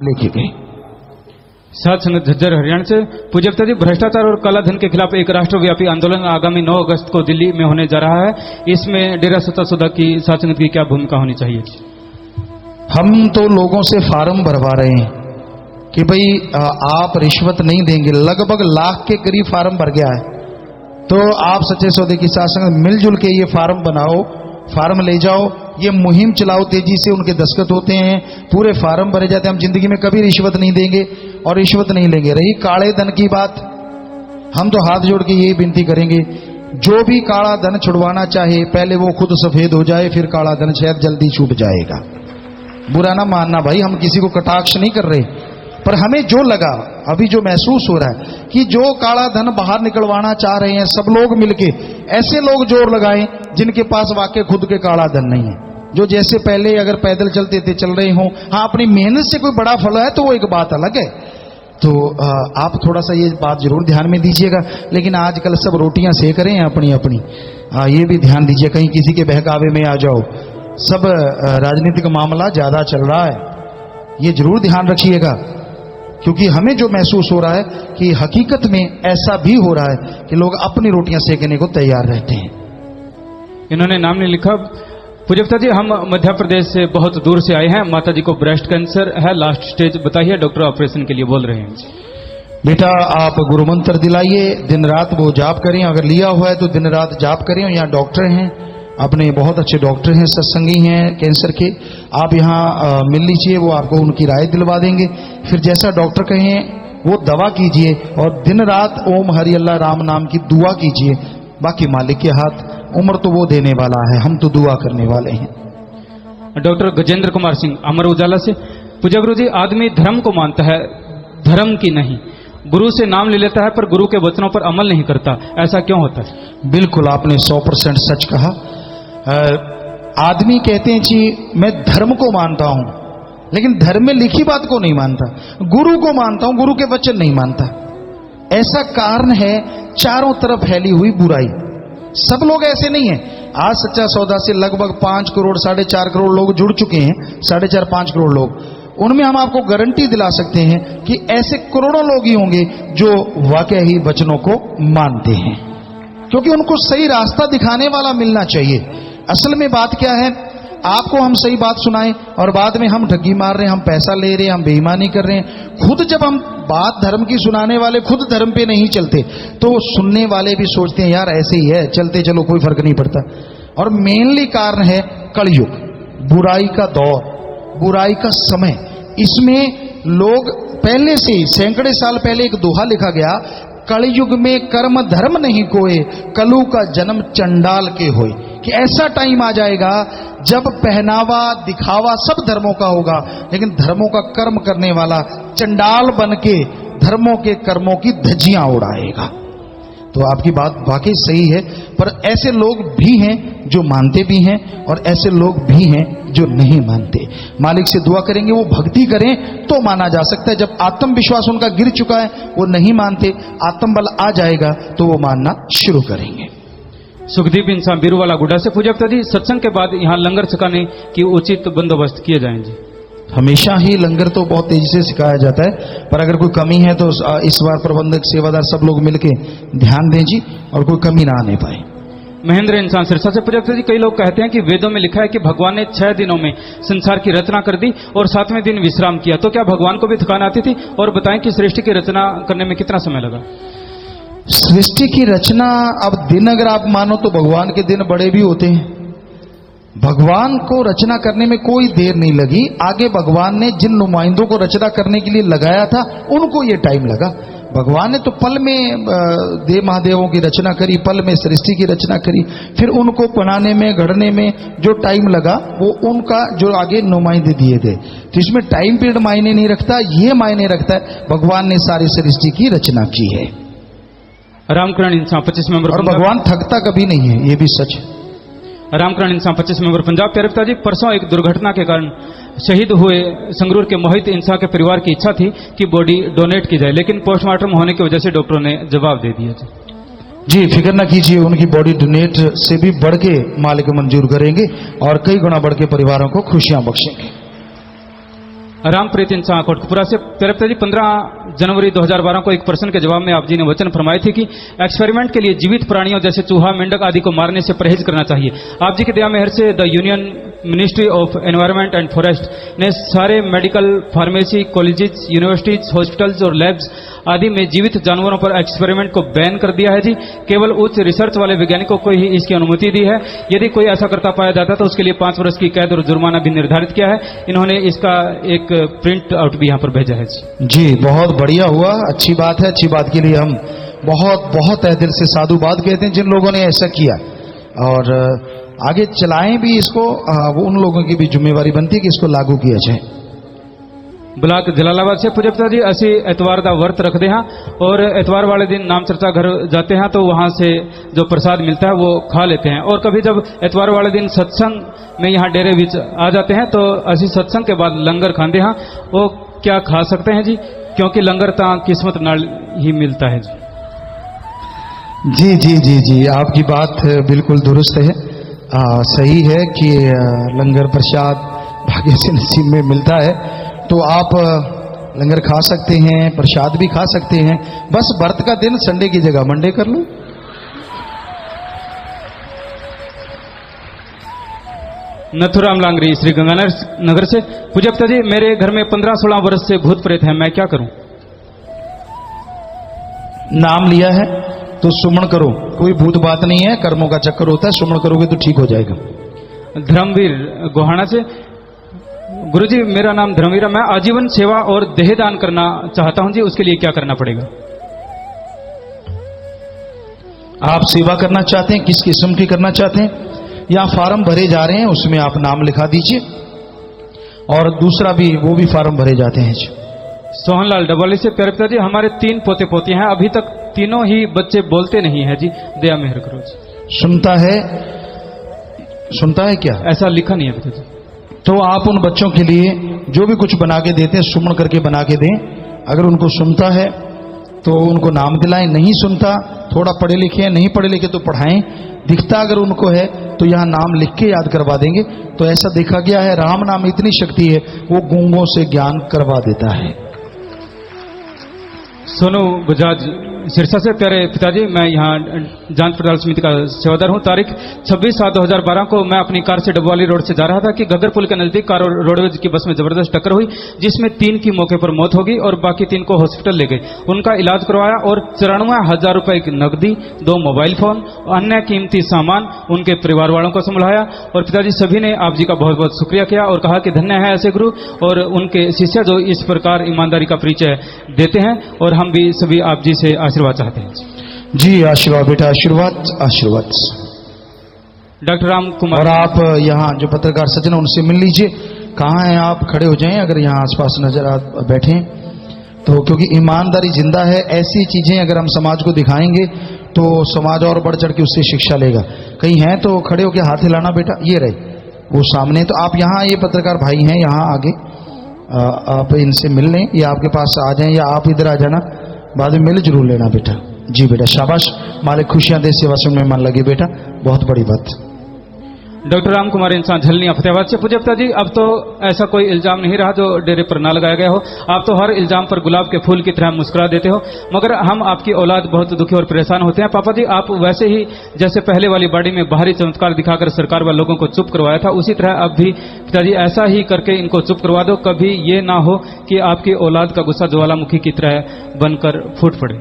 लेके गए। साथ संगत झज्जर हरियाणा से पूज्यता जी, भ्रष्टाचार और काला धन के खिलाफ एक राष्ट्रव्यापी आंदोलन आगामी 9 अगस्त को दिल्ली में होने जा रहा है। इसमें डेरा सच्चा सौदा की साथ संगत की क्या भूमिका होनी चाहिए? हम तो लोगों से फार्म भरवा रहे हैं कि भाई आप रिश्वत नहीं देंगे। लगभग लाख के करीब फार्म भर गया है, तो आप सच्चे सौदे की साथ संगत मिलजुल के ये फार्म बनाओ, फार्म ले जाओ, ये मुहिम चलाओ, तेजी से उनके दस्तखत होते हैं, पूरे फार्म भरे जाते हैं। हम जिंदगी में कभी रिश्वत नहीं देंगे और रिश्वत नहीं लेंगे। रही काले धन की बात, हम तो हाथ जोड़ के यही विनती करेंगे, जो भी काला धन छुड़वाना चाहे पहले वो खुद सफेद हो जाए, फिर काला धन शायद जल्दी छूट जाएगा। बुरा ना मानना भाई, हम किसी को कटाक्ष नहीं कर रहे, पर हमें जो लगा, अभी जो महसूस हो रहा है कि जो काला धन बाहर निकलवाना चाह रहे हैं सब लोग मिलके, ऐसे लोग जोर लगाएं जिनके पास वाकई खुद के काला धन नहीं है, जो जैसे पहले अगर पैदल चलते थे चल रहे हों। हाँ, अपनी मेहनत से कोई बड़ा फल है तो वो एक बात अलग है। तो आप थोड़ा सा ये बात जरूर ध्यान में दीजिएगा। लेकिन आजकल सब रोटियां सेक रहे हैं अपनी अपनी, ये भी ध्यान दीजिए कहीं किसी के बहकावे में आ जाओ। सब राजनीतिक मामला ज्यादा चल रहा है, ये जरूर ध्यान रखिएगा, क्योंकि हमें जो महसूस हो रहा है कि हकीकत में ऐसा भी हो रहा है कि लोग अपनी रोटियां सेकने को तैयार रहते हैं। इन्होंने नाम नहीं लिखा। पूज्यता जी, हम मध्य प्रदेश से बहुत दूर से आए हैं, माता जी को ब्रेस्ट कैंसर है, लास्ट स्टेज बताइए, डॉक्टर ऑपरेशन के लिए बोल रहे हैं। बेटा आप गुरु मंत्र दिलाइए, दिन रात वो जाप करें, अगर लिया हुआ है तो दिन रात जाप करें। यहाँ डॉक्टर हैं, अपने बहुत अच्छे डॉक्टर हैं, सत्संगी हैं कैंसर के, आप यहाँ मिल लीजिए, वो आपको उनकी राय दिलवा देंगे। फिर जैसा डॉक्टर कहें वो दवा कीजिए और दिन रात ओम हरि अल्लाह राम नाम की दुआ कीजिए। बाकी मालिक के हाथ, उम्र तो वो देने वाला है, हम तो दुआ करने वाले हैं। डॉक्टर गजेंद्र कुमार सिंह, अमर उजाला से, पूज्य गुरु जी, आदमी धर्म को मानता है, धर्म की नहीं। गुरु से नाम ले लेता है पर गुरु के वचनों पर अमल नहीं करता, ऐसा क्यों होता है? बिल्कुल आपने 100% सच कहा। आदमी कहते हैं जी मैं धर्म को मानता हूं, लेकिन धर्म में लिखी बात को नहीं मानता, गुरु को मानता हूं, गुरु के वचन नहीं मानता। ऐसा कारण है चारों तरफ फैली हुई बुराई। सब लोग ऐसे नहीं है। आज सच्चा सौदा से लगभग 5 करोड़ 4.5 करोड़ लोग जुड़ चुके हैं, 4.5-5 करोड़ लोग। उनमें हम आपको गारंटी दिला सकते हैं कि ऐसे करोड़ों लोग ही होंगे जो वाकई ही वचनों को मानते हैं, क्योंकि उनको सही रास्ता दिखाने वाला मिलना चाहिए। असल में बात क्या है, आपको हम सही बात सुनाएं और बाद में हम ठगी मार रहे हैं, हम पैसा ले रहे हैं, हम बेईमानी कर रहे हैं। खुद जब हम बात धर्म की सुनाने वाले खुद धर्म पे नहीं चलते तो सुनने वाले भी सोचते हैं यार ऐसे ही है, चलते चलो कोई फर्क नहीं पड़ता। और मेनली कारण है कलयुग, बुराई का दौर, बुराई का समय। इसमें लोग पहले से ही सैकड़े साल पहले एक दोहा लिखा गया, कलयुग में कर्म धर्म नहीं कोई, कलु का जन्म चंडाल के होए। कि ऐसा टाइम आ जाएगा जब पहनावा दिखावा सब धर्मों का होगा, लेकिन धर्मों का कर्म करने वाला चंडाल बन के धर्मों के कर्मों की धज्जियां उड़ाएगा। तो आपकी बात वाकई सही है, पर ऐसे लोग भी हैं जो मानते भी हैं और ऐसे लोग भी हैं जो नहीं मानते। मालिक से दुआ करेंगे वो भक्ति करें तो माना जा सकता है। जब आत्मविश्वास उनका गिर चुका है, वो नहीं मानते, आत्मबल आ जाएगा तो वो मानना शुरू करेंगे। सुखदीप इंसान बीरूवाला गुड्डा से, पूज्यता जी, सत्संग के बाद यहाँ लंगर छकाने की उचित बंदोबस्त किए जाएं जी। हमेशा ही लंगर तो बहुत तेजी से सिखाया जाता है, पर अगर कोई कमी है तो इस बार प्रबंधक सेवादार सब लोग मिलके ध्यान दें जी, और कोई कमी ना आने पाए। महेंद्र इंसान सिरसा से, पूज्यता जी, कई लोग कहते हैं कि वेदों में लिखा है कि भगवान ने 6 दिनों में संसार की रचना कर दी और 7वें दिन विश्राम किया, तो क्या भगवान को भी थकान आती थी? और बताएं कि सृष्टि की रचना करने में कितना समय लगा? सृष्टि की रचना, अब दिन अगर आप मानो तो भगवान के दिन बड़े भी होते हैं। भगवान को रचना करने में कोई देर नहीं लगी। आगे भगवान ने जिन नुमाइंदों को रचना करने के लिए लगाया था उनको ये टाइम लगा। भगवान ने तो पल में देव महादेवों की रचना करी, पल में सृष्टि की रचना करी, फिर उनको बनाने में गढ़ने में जो टाइम लगा वो उनका जो आगे नुमाइंदे दिए गए। तो इसमें टाइम पीरियड मायने नहीं रखता, ये मायने रखता है भगवान ने सारी सृष्टि की रचना की है। रामकरण इंसान 25 मेंबर, और भगवान थकता कभी नहीं है, ये भी सच है। रामकरण इंसान 25 मेंबर पंजाब। प्यारे पिताजी, परसों एक दुर्घटना के कारण शहीद हुए संगरूर के मोहित इंसान के परिवार की इच्छा थी कि बॉडी डोनेट की जाए, लेकिन पोस्टमार्टम होने की वजह से डॉक्टरों ने जवाब दे दिया जी। फिक्र ना कीजिए, उनकी बॉडी डोनेट से भी बढ़ के मालिक मंजूर करेंगे और कई गुना बढ़ के परिवारों को खुशियां बख्शेंगे। रामप्रीत इंसान कोटकपुरा से। प्यारे पिताजी, 15 जनवरी 2012 को एक प्रश्न के जवाब में आप जी ने वचन फरमाए थे कि एक्सपेरिमेंट के लिए जीवित प्राणियों जैसे चूहा, मेंढक आदि को मारने से परहेज करना चाहिए। आप जी की दया मेहर से the union ministry of environment and forest ने सारे medical, pharmacy, colleges, universities, hospitals और लैब्स आदि में जीवित जानवरों पर एक्सपेरिमेंट को बैन कर दिया है जी। केवल उच्च रिसर्च वाले वैज्ञानिकों को ही इसकी अनुमति दी है। यदि कोई ऐसा करता पाया जाता तो उसके लिए 5 वर्ष की कैद और जुर्माना भी निर्धारित किया है। इन्होंने इसका एक प्रिंट आउट भी यहाँ पर भेजा है जी। बहुत बढ़िया हुआ, अच्छी बात है। अच्छी बात के लिए हम बहुत बहुत तहे दिल से साधुवाद कहते हैं जिन लोगों ने ऐसा किया, और आगे चलाएं भी इसको। वो उन लोगों की भी जिम्मेवारी बनती है कि इसको लागू किया जाए। ब्लॉक जलालाबाद से पूज्य पिता जी, असी एतवार का व्रत रखते हैं और एतवार वाले दिन नाम चर्चा घर जाते हैं तो वहां से जो प्रसाद मिलता है वो खा लेते हैं। और कभी जब एतवार वाले दिन सत्संग में यहाँ डेरे बीच आ जाते हैं तो असी सत्संग के बाद लंगर खाते हैं। वो क्या खा सकते हैं जी? क्योंकि लंगर तो किस्मत नाल ही मिलता है जी। जी जी जी, आपकी बात बिल्कुल दुरुस्त है। सही है कि लंगर प्रसाद भाग्य से नसीब में मिलता है, तो आप लंगर खा सकते हैं, प्रसाद भी खा सकते हैं। बस व्रत का दिन संडे की जगह मंडे कर लो। नथुराम लांगरी श्री गंगानगर से। पूज्य पिता जी, मेरे घर में 15-16 वर्ष से भूत प्रेत है, मैं क्या करूं? नाम लिया है तो सुमन करो, कोई भूत बात नहीं है, कर्मों का चक्कर होता है, सुमन करोगे तो ठीक हो जाएगा। धर्मवीर गोहाना से। गुरुजी, मेरा नाम धर्मवीर है, मैं आजीवन सेवा और देहदान करना चाहता हूं जी, उसके लिए क्या करना पड़ेगा? आप सेवा करना चाहते हैं, किस किस्म की करना चाहते हैं? यहाँ फार्म भरे जा रहे हैं, उसमें आप नाम लिखा दीजिए, और दूसरा भी वो भी फार्म भरे जाते हैं जी। सोहनलाल डबली से। प्यारे पिताजी, हमारे 3 पोते पोती हैं, अभी तक तीनों ही बच्चे बोलते नहीं है जी, दया मेहर करो जी। सुनता है क्या? ऐसा लिखा नहीं है पिताजी। तो आप उन बच्चों के लिए जो भी कुछ बना के देते हैं सुमन करके बना के दें। अगर उनको सुनता है तो उनको नाम दिलाएं, नहीं सुनता, थोड़ा पढ़े लिखे हैं, नहीं पढ़े लिखे तो पढ़ाएं, दिखता अगर उनको है तो यहाँ नाम लिख के याद करवा देंगे। तो ऐसा देखा गया है, राम नाम इतनी शक्ति है, वो गूंगों से ज्ञान करवा देता है। सोनू बजाज सिरसा से। प्यारे पिताजी, मैं यहाँ जांच पड़ताल समिति का सेवादार हूँ। तारीख 26/7/2012 को मैं अपनी कार से डबवाली रोड से जा रहा था कि घग्गर पुल के नजदीक कार और रोडवेज की बस में जबरदस्त टक्कर हुई, जिसमें 3 की मौके पर मौत हो गई और बाकी 3 को हॉस्पिटल ले गए। उनका इलाज करवाया और 94,000 रुपए की नकदी, 2 मोबाइल फोन, अन्य कीमती सामान उनके परिवार वालों को संभाला। और पिताजी सभी ने आप जी का बहुत बहुत शुक्रिया किया और कहा कि धन्य है ऐसे गुरु और उनके शिष्य जो इस प्रकार ईमानदारी का परिचय देते हैं, और हम भी सभी आप जी से आशीर्वाद चाहते हैं जी। आशीर्वाद बेटा, आशीर्वाद आशीर्वाद। डॉक्टर राम कुमार। और आप यहाँ जो पत्रकार सज्जन उनसे मिल लीजिए। कहाँ हैं आप? खड़े हो जाएं अगर यहाँ आसपास नजर आ बैठे तो, क्योंकि ईमानदारी जिंदा है। ऐसी चीजें अगर हम समाज को दिखाएंगे तो समाज और बढ़ चढ़ के उससे शिक्षा लेगा। कहीं हैं तो खड़े होकर हाथ हिलाना बेटा। ये रहे वो सामने। तो आप यहाँ, ये पत्रकार भाई हैं यहाँ आगे, आप इनसे मिल लें या आपके पास आ जाएं या आप इधर आ जाना, बाद में मिल जरूर लेना बेटा। जी बेटा, शाबाश, मालिक खुशियां दे, सेवा सुनने में मन लगे बेटा, बहुत बड़ी बात। डॉक्टर राम कुमार इंसान झलनिया फतेहाबाद से। पूज्य पिता जी, अब तो ऐसा कोई इल्जाम नहीं रहा जो डेरे पर ना लगाया गया हो। आप तो हर इल्जाम पर गुलाब के फूल की तरह मुस्कुरा देते हो, मगर हम आपकी औलाद बहुत दुखी और परेशान होते हैं। पापा जी, आप वैसे ही जैसे पहले वाली बाड़ी में बाहरी चमत्कार दिखाकर सरकार व लोगों को चुप करवाया था, उसी तरह अब भी पिताजी ऐसा ही करके इनको चुप करवा दो। कभी ये ना हो कि आपकी औलाद का गुस्सा ज्वालामुखी की तरह बनकर फूट पड़े।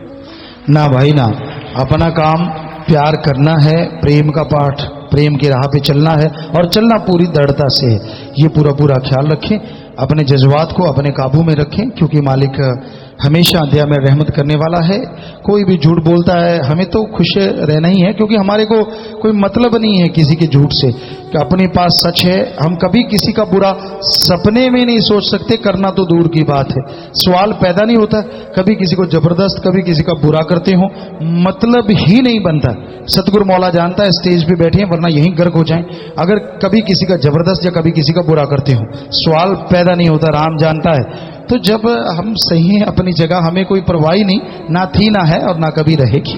ना भाई ना, अपना काम प्यार करना है, प्रेम का पाठ, प्रेम की राह पे चलना है और चलना पूरी दृढ़ता से है। ये पूरा ख्याल रखें, अपने जज्बात को अपने काबू में रखें, क्योंकि मालिक हमेशा दया में रहमत करने वाला है। कोई भी झूठ बोलता है, हमें तो खुश रहना ही है, क्योंकि हमारे को कोई मतलब नहीं है किसी के झूठ से, कि अपने पास सच है। हम कभी किसी का बुरा सपने में नहीं सोच सकते, करना तो दूर की बात है। सवाल पैदा नहीं होता, कभी किसी को जबरदस्त, कभी किसी का बुरा करते हो, मतलब ही नहीं बनता। सतगुरु मौला जानता है, स्टेज पे बैठे हैं, वरना यहीं गर्क हो जाएं। अगर कभी किसी का जबरदस्त या कभी किसी का बुरा करते हो, सवाल पैदा नहीं होता, राम जानता है। तो जब हम सही हैं अपनी जगह, हमें कोई परवाही नहीं, ना थी ना है और ना कभी रहेगी।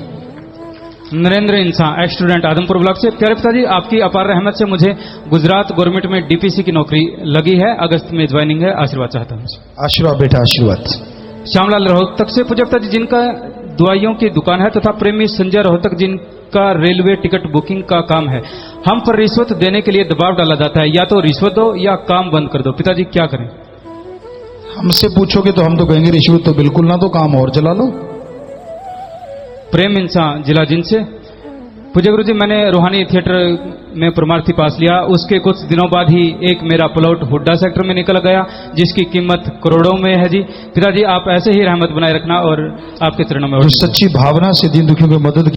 नरेंद्र इंसान एक्स स्टूडेंट आदमपुर ब्लॉक से। प्यारे पिताजी, आपकी अपार रहमत से मुझे गुजरात गवर्नमेंट में डीपीसी की नौकरी लगी है। अगस्त में ज्वाइनिंग है। आशीर्वाद चाहता हूँ। आशीर्वाद बेटा, आशीर्वाद। श्यामलाल रोहतक से। पूज्य पिताजी, जिनका दवाइयों की दुकान है तथा प्रेमी संजय रोहतक जिनका रेलवे टिकट बुकिंग का काम है, हम पर रिश्वत देने के लिए दबाव डाला जाता है, या तो रिश्वत दो या काम बंद कर दो। पिताजी क्या करें? हमसे पूछोगे तो हम तो कहेंगे रिश्वत तो बिल्कुल ना दो, काम और चला लो। प्रेम इंसान जिला जिन से। पूज्य गुरु जी, मैंने रूहानी थिएटर में परमार्थी पास लिया। उसके कुछ दिनों बाद ही एक मेरा प्लॉट हुड्डा सेक्टर में निकल गया, जिसकी कीमत करोड़ों में है जी। पिताजी, आप ऐसे ही रहमत बनाए रखना और आपके चरणों में। सच्ची भावना से दीन दुखियों की मदद